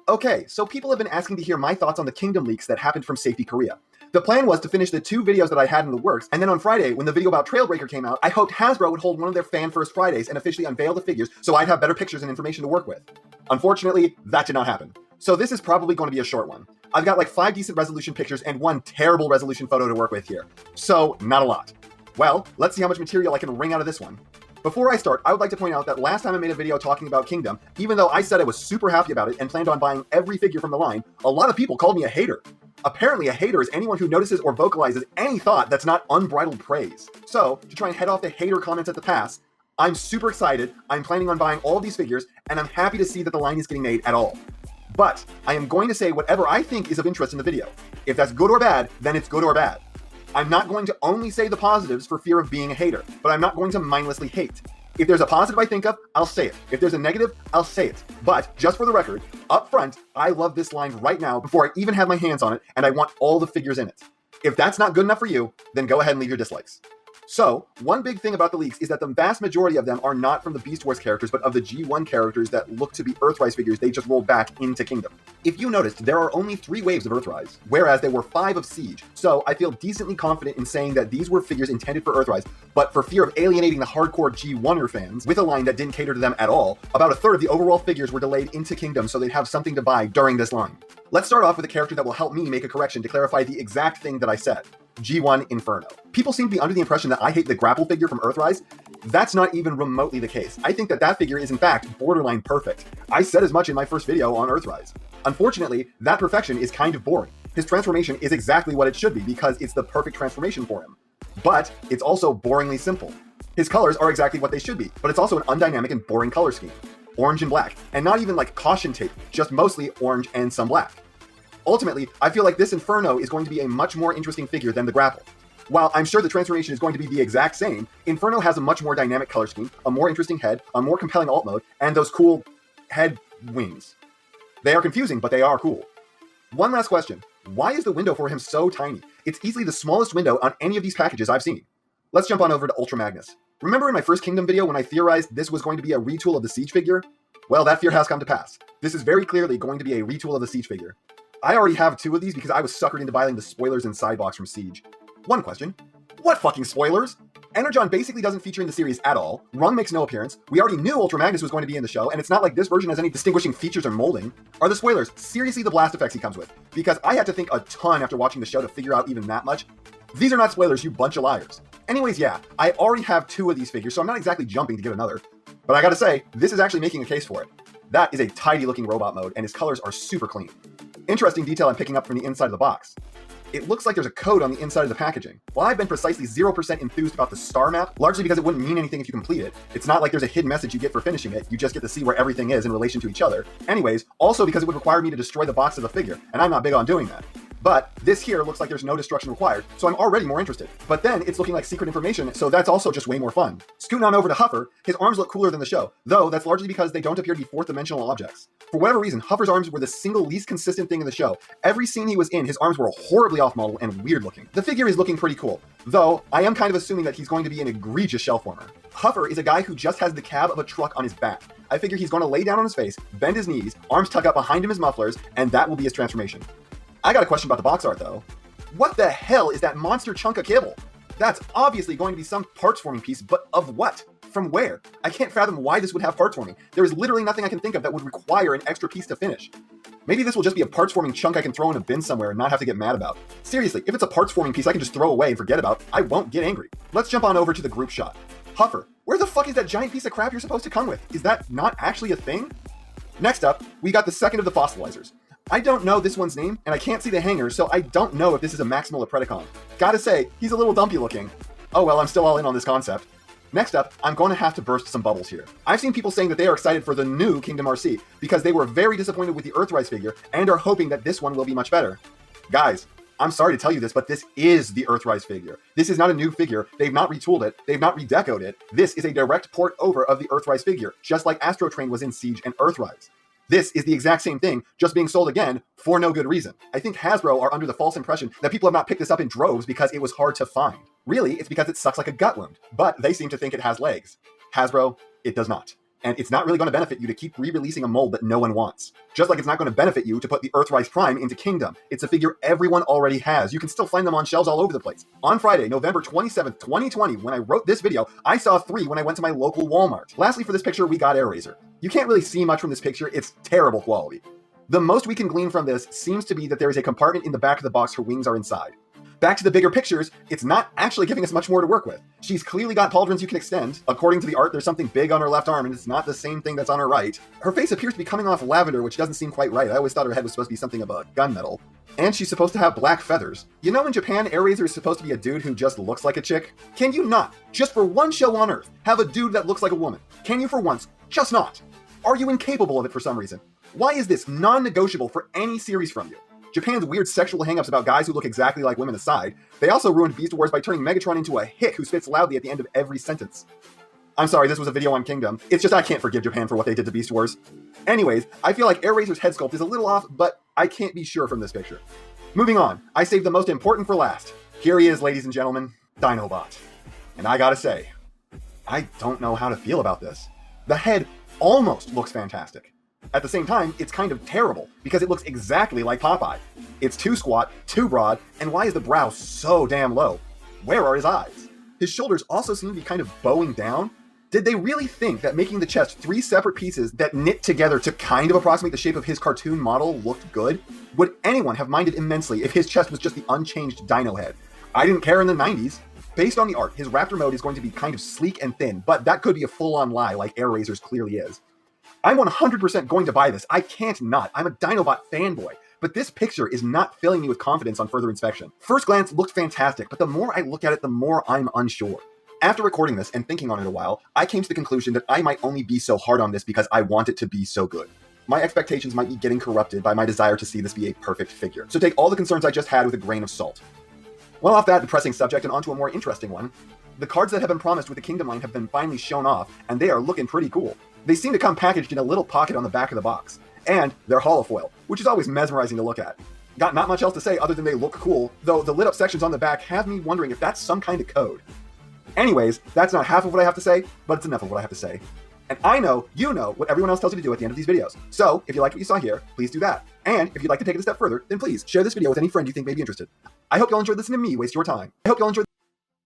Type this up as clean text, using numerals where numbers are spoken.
Okay, so people have been asking to hear my thoughts on the Kingdom leaks that happened from Safety Korea. The plan was to finish the 2 videos that I had in the works, and then on Friday, when the video about Trailbreaker came out, I hoped Hasbro would hold one of their Fan First Fridays and officially unveil the figures so I'd have better pictures and information to work with. Unfortunately, that did not happen. So this is probably going to be a short one. I've got like 5 decent resolution pictures and 1 terrible resolution photo to work with here. So, not a lot. Well, let's see how much material I can wring out of this one. Before I start, I would like to point out that last time I made a video talking about Kingdom, even though I said I was super happy about it and planned on buying every figure from the line, a lot of people called me a hater. Apparently, a hater is anyone who notices or vocalizes any thought that's not unbridled praise. So, to try and head off the hater comments at the pass, I'm super excited, I'm planning on buying all of these figures, and I'm happy to see that the line is getting made at all. But, I am going to say whatever I think is of interest in the video. If that's good or bad, then it's good or bad. I'm not going to only say the positives for fear of being a hater, but I'm not going to mindlessly hate. If there's a positive I think of, I'll say it. If there's a negative, I'll say it. But, just for the record, up front, I love this line right now before I even have my hands on it, and I want all the figures in it. If that's not good enough for you, then go ahead and leave your dislikes. So, one big thing about the leaks is that the vast majority of them are not from the Beast Wars characters, but of the G1 characters that look to be Earthrise figures they just rolled back into Kingdom. If you noticed, there are only 3 waves of Earthrise, whereas there were 5 of Siege, so I feel decently confident in saying that these were figures intended for Earthrise, but for fear of alienating the hardcore G1er fans, with a line that didn't cater to them at all, about a third of the overall figures were delayed into Kingdom so they'd have something to buy during this line. Let's start off with a character that will help me make a correction to clarify the exact thing that I said. G1 Inferno. People seem to be under the impression that I hate the grapple figure from Earthrise. That's not even remotely the case. I think that figure is in fact borderline perfect. I said as much in my first video on Earthrise. Unfortunately, that perfection is kind of boring. His transformation is exactly what it should be because it's the perfect transformation for him. But it's also boringly simple. His colors are exactly what they should be, but it's also an undynamic and boring color scheme. Orange and black, and not even like caution tape, just mostly orange and some black. Ultimately, I feel like this Inferno is going to be a much more interesting figure than the grapple. While I'm sure the transformation is going to be the exact same, Inferno has a much more dynamic color scheme, a more interesting head, a more compelling alt mode, and those cool head wings. They are confusing, but they are cool. One last question. Why is the window for him so tiny? It's easily the smallest window on any of these packages I've seen. Let's jump on over to Ultra Magnus. Remember in my first Kingdom video when I theorized this was going to be a retool of the Siege figure? Well, that fear has come to pass. This is very clearly going to be a retool of the Siege figure. I already have 2 of these because I was suckered into buying the spoilers and side box from Siege. One question. What fucking spoilers? Energon basically doesn't feature in the series at all. Rung makes no appearance. We already knew Ultra Magnus was going to be in the show, and it's not like this version has any distinguishing features or molding. Are the spoilers seriously the blast effects he comes with? Because I had to think a ton after watching the show to figure out even that much. These are not spoilers, you bunch of liars. Anyways, yeah, I already have 2 of these figures, so I'm not exactly jumping to get another. But I gotta say, this is actually making a case for it. That is a tidy looking robot mode, and his colors are super clean. Interesting detail I'm picking up from the inside of the box. It looks like there's a code on the inside of the packaging. While I've been precisely 0% enthused about the star map, largely because it wouldn't mean anything if you complete it, it's not like there's a hidden message you get for finishing it, you just get to see where everything is in relation to each other. Anyways, also because it would require me to destroy the box of the figure, and I'm not big on doing that. But this here looks like there's no destruction required, so I'm already more interested. But then it's looking like secret information, so that's also just way more fun. Scooting on over to Huffer, his arms look cooler than the show, though that's largely because they don't appear to be 4th dimensional objects. For whatever reason, Huffer's arms were the single least consistent thing in the show. Every scene he was in, his arms were horribly off model and weird looking. The figure is looking pretty cool, though I am kind of assuming that he's going to be an egregious shell former. Huffer is a guy who just has the cab of a truck on his back. I figure he's going to lay down on his face, bend his knees, arms tuck up behind him as mufflers, and that will be his transformation. I got a question about the box art though. What the hell is that monster chunk of kibble? That's obviously going to be some parts forming piece, but of what? From where? I can't fathom why this would have parts forming. There is literally nothing I can think of that would require an extra piece to finish. Maybe this will just be a parts forming chunk I can throw in a bin somewhere and not have to get mad about. Seriously, if it's a parts forming piece I can just throw away and forget about, I won't get angry. Let's jump on over to the group shot. Huffer, where the fuck is that giant piece of crap you're supposed to come with? Is that not actually a thing? Next up, we got the second of the fossilizers. I don't know this one's name, and I can't see the hanger, so I don't know if this is a Maximal or Predacon. Gotta say, he's a little dumpy looking. Oh well, I'm still all in on this concept. Next up, I'm going to have to burst some bubbles here. I've seen people saying that they are excited for the new Kingdom RC, because they were very disappointed with the Earthrise figure, and are hoping that this one will be much better. Guys, I'm sorry to tell you this, but this is the Earthrise figure. This is not a new figure, they've not retooled it, they've not redecoed it. This is a direct port over of the Earthrise figure, just like Astro Train was in Siege and Earthrise. This is the exact same thing, just being sold again for no good reason. I think Hasbro are under the false impression that people have not picked this up in droves because it was hard to find. Really, it's because it sucks like a gut wound, but they seem to think it has legs. Hasbro, it does not. And it's not really going to benefit you to keep re-releasing a mold that no one wants. Just like it's not going to benefit you to put the Earthrise Prime into Kingdom. It's a figure everyone already has. You can still find them on shelves all over the place. On Friday, November 27th, 2020, when I wrote this video, I saw 3 when I went to my local Walmart. Lastly, for this picture, we got Airazor. You can't really see much from this picture. It's terrible quality. The most we can glean from this seems to be that there is a compartment in the back of the box her wings are inside. Back to the bigger pictures, it's not actually giving us much more to work with. She's clearly got pauldrons you can extend. According to the art, there's something big on her left arm, and it's not the same thing that's on her right. Her face appears to be coming off lavender, which doesn't seem quite right. I always thought her head was supposed to be something of a gunmetal. And she's supposed to have black feathers. You know in Japan, Airazor is supposed to be a dude who just looks like a chick? Can you not, just for one show on Earth, have a dude that looks like a woman? Can you for once just not? Are you incapable of it for some reason? Why is this non-negotiable for any series from you? Japan's weird sexual hangups about guys who look exactly like women aside, they also ruined Beast Wars by turning Megatron into a hick who spits loudly at the end of every sentence. I'm sorry, this was a video on Kingdom. It's just I can't forgive Japan for what they did to Beast Wars. Anyways, I feel like Airazor's head sculpt is a little off, but I can't be sure from this picture. Moving on, I saved the most important for last. Here he is, ladies and gentlemen, Dinobot. And I gotta say, I don't know how to feel about this. The head almost looks fantastic. At the same time, it's kind of terrible, because it looks exactly like Popeye. It's too squat, too broad, and why is the brow so damn low? Where are his eyes? His shoulders also seem to be kind of bowing down. Did they really think that making the chest 3 separate pieces that knit together to kind of approximate the shape of his cartoon model looked good? Would anyone have minded immensely if his chest was just the unchanged dino head? I didn't care in the 90s. Based on the art, his Raptor mode is going to be kind of sleek and thin, but that could be a full-on lie like Airazor's clearly is. I'm 100% going to buy this. I can't not. I'm a Dinobot fanboy. But this picture is not filling me with confidence on further inspection. First glance looked fantastic, but the more I look at it, the more I'm unsure. After recording this and thinking on it a while, I came to the conclusion that I might only be so hard on this because I want it to be so good. My expectations might be getting corrupted by my desire to see this be a perfect figure. So take all the concerns I just had with a grain of salt. Well, off that depressing subject and onto a more interesting one, the cards that have been promised with the Kingdom line have been finally shown off, and they are looking pretty cool. They seem to come packaged in a little pocket on the back of the box. And they're holofoil, which is always mesmerizing to look at. Got not much else to say other than they look cool, though the lit up sections on the back have me wondering if that's some kind of code. Anyways, that's not half of what I have to say, but it's enough of what I have to say. And I know you know what everyone else tells you to do at the end of these videos. So if you liked what you saw here, please do that. And if you'd like to take it a step further, then please share this video with any friend you think may be interested. I hope y'all enjoyed listening to me waste your time. I hope y'all enjoyed